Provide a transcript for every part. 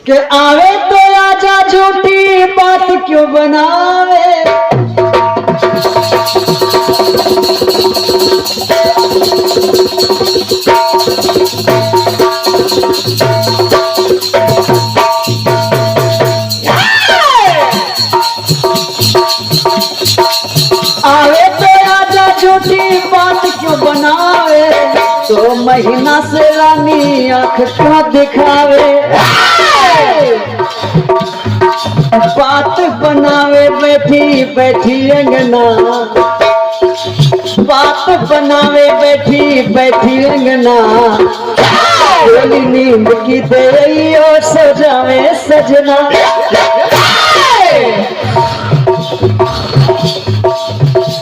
कि आवे तो आजा, झूठी बात क्यों बनावे। आवे तो आजा, झूठी बात क्यों बनावे। 2 महीना से रानी आंख क्यों दिखावे। बात बनावे बैठी बैठी अंगना, बात बनावे बैठी बैठी अंगना। गोली नींद की दे सो जावे सजना।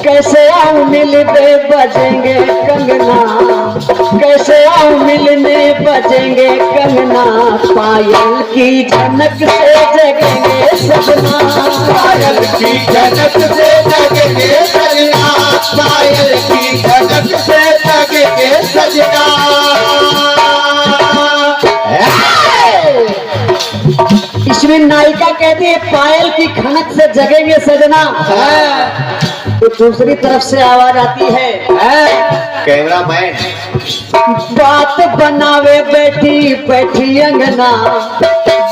कैसे आऊं मिलने बजेंगे कंगना, कैसे आऊं मिलने बजेंगे कंगना। पायल की झनक से जगेंगे सजना, पायल की झनक से जगेंगे सजना, पायल की झनक से जगेंगे सजना। इसमें नायिका कहती है पायल की खनक से जगेंगे सजना। तो दूसरी तरफ से आवाज आती है कैमरामैन। बात बनावे बैठी बैठी अंगना,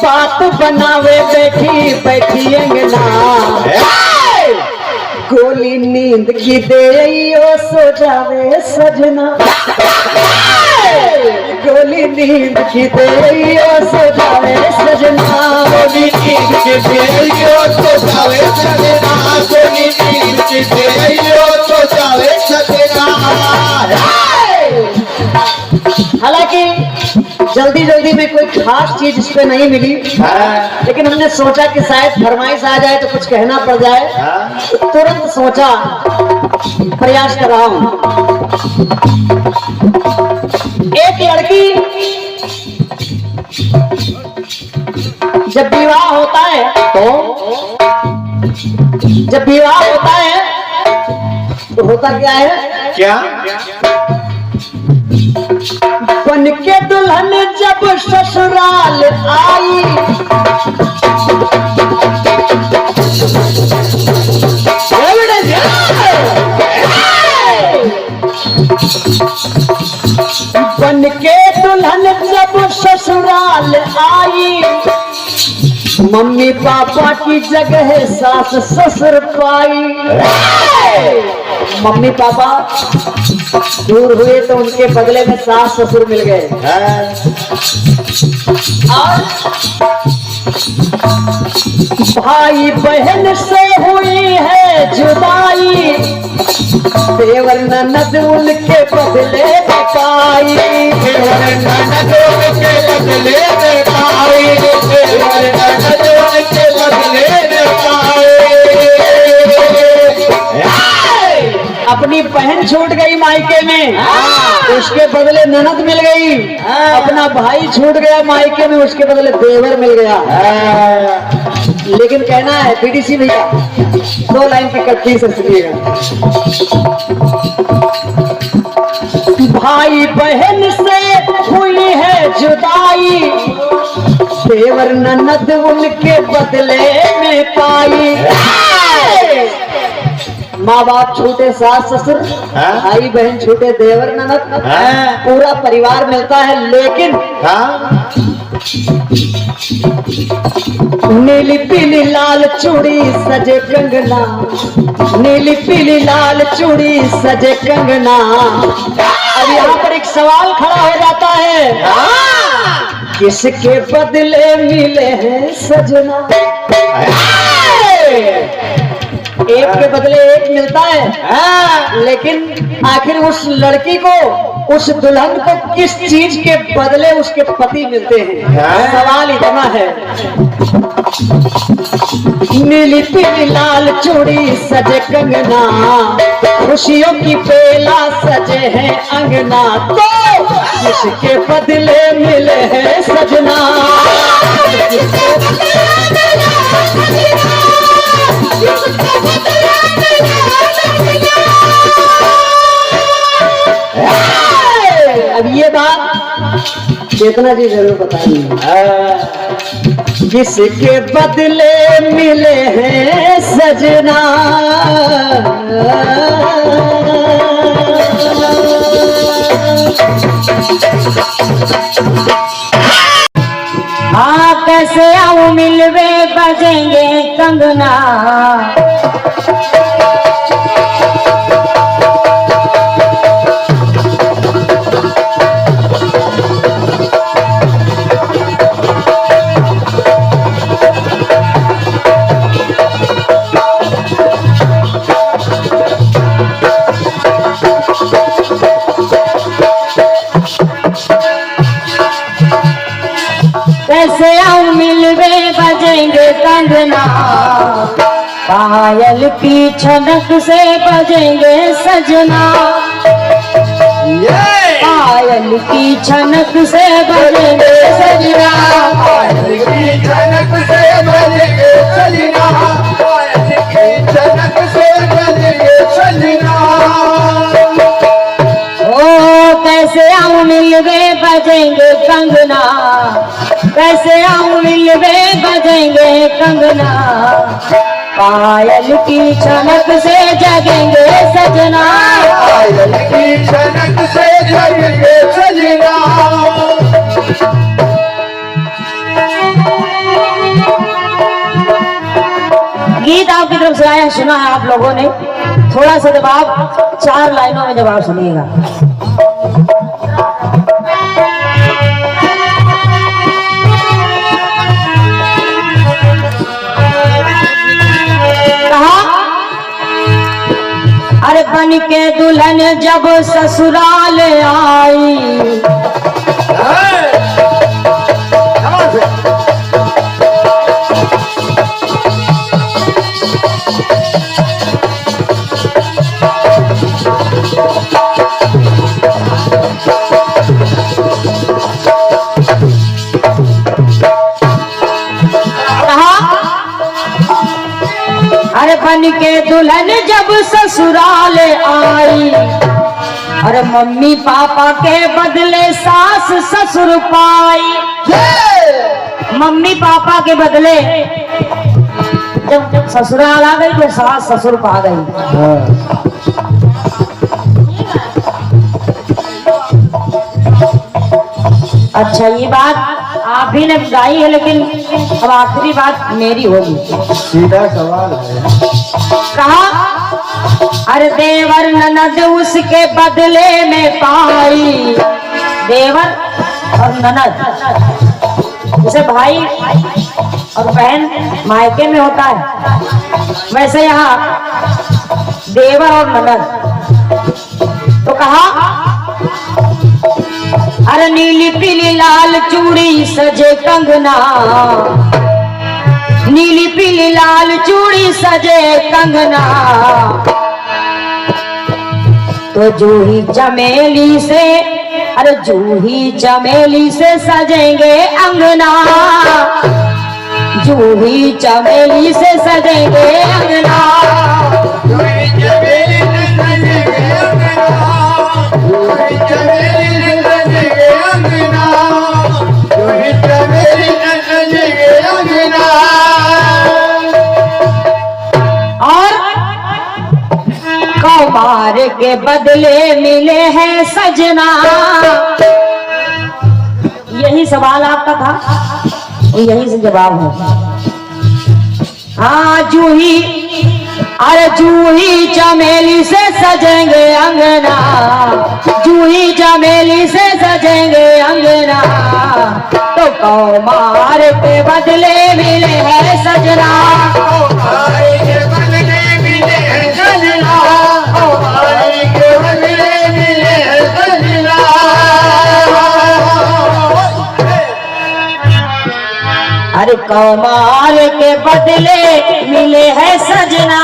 बात बनावे बैठी बैठी अंगना। गोली नींद की दे सो जावे सजना, गोली नींद की दे सो जावे सजना। गोली नींद की दे सो जावे सजना, गोली नींद की दे सो जावे सजना। हालांकि जल्दी जल्दी में कोई खास चीज इस पे नहीं मिली, लेकिन हमने सोचा कि शायद फरमाइश आ जाए तो कुछ कहना पड़ जाए, तो तुरंत सोचा प्रयास कर रहा हूं। एक लड़की जब विवाह होता है, तो जब विवाह होता है तो होता क्या है? क्या? बन के दुल्हन जब ससुराल आई, बन के दुल्हन जब ससुराल आई। मम्मी पापा की जगह सास ससुर पाई। मम्मी पापा दूर हुए तो उनके बदले में सास ससुर मिल गए। और भाई बहन से हुई है जुदाई, देवर ननद उनके बदले में पाई। देवर ननद उनके बदले में पाई, देवर ननद उनके बदले में पाई। अपनी बहन छूट गई मायके में, उसके बदले ननद मिल गई। अपना भाई छूट गया मायके में, उसके बदले देवर मिल गया। लेकिन कहना है पीडीसी भैया, 2 लाइन की कट्टी से सुनिएगा। भाई बहन से हुई है जुदाई, देवर ननद उनके बदले में पाई। माँ बाप छूटे सास ससुर, भाई बहन छूटे देवर ननद, पूरा परिवार मिलता है। लेकिन नीली पीली लाल चूड़ी सजे कंगना, नीली पीली लाल चूड़ी सजे कंगना। अब यहाँ पर एक सवाल खड़ा हो जाता है, किसके बदले मिले हैं सजना? एक के बदले एक मिलता है, लेकिन आखिर उस लड़की को, उस दुल्हन को किस चीज के बदले उसके पति मिलते हैं? सवाल इतना है। नीली पीली लाल चूड़ी सजे कंगना, खुशियों की पेला सजे हैं अंगना। तो किसके बदले मिले हैं सजना? अब ये बात चेतना जी जरूर बताइए। किसके बदले मिले हैं सजना, हाँ कैसे आऊं मिलवे बजेंगे कंगना, कैसे आऊं मिलवे बजेंगे कंगना, पायल की छनक से बजेंगे सजना, पायल की छनक से बजेंगे सजना, पायल की झनक से बजेंगे सजना, पायल की झनक से बजेंगे सजना। ओ कैसे आऊं मिलवे बजेंगे कंगना, कैसे आऊं मिलवे बजेंगे कंगना, पायल की छनक से जगेंगे सजना, पायल की झनक से जगेंगे सजना। गीत आपकी तरफ से आया, सुना है आप लोगों ने। थोड़ा सा जवाब 4 लाइनों में जवाब सुनिएगा। कहा अरे बन के दुल्हन जब ससुराल आई, अरे बन के दुल्हन जब ससुराल आई, अरे मम्मी पापा के बदले सास ससुर पाई, मम्मी पापा के बदले जब ससुराल आ गई तो सास ससुर पा गई। अच्छा ये बात आप ही ने गाई है, लेकिन अब आखिरी बात मेरी होगी। सीधा सवाल है। कहा अरे देवर ननद उसके बदले में पाई, देवर और ननद जैसे भाई और बहन मायके में होता है, वैसे यहाँ देवर और ननद। तो कहा अरे नीली पीली लाल चूड़ी सजे कंगना, नीली पीली लाल चूड़ी सजे कंगना, तो जूही चमेली से, अरे जूही चमेली से सजेंगे अंगना, जूही चमेली से सजेंगे अंगना, जूही चमेली से सजेंगे अंगना, जूही चमेली से सजेंगे अंगना, जूही चमेली से सजेंगे अंगना। और कौमार के बदले मिले हैं सजना। यही सवाल आपका था, यही से जवाब है। हाँ जूही, अरे जूही चमेली से सजेंगे अंगना, जूही चमेली से सजेंगे अंगना, तो कौमार के बदले मिले हैं सजना, कौमार के बदले मिले हैं सजना, कौमार के बदले मिले हैं सजना। अरे कौमार के बदले मिले हैं सजना,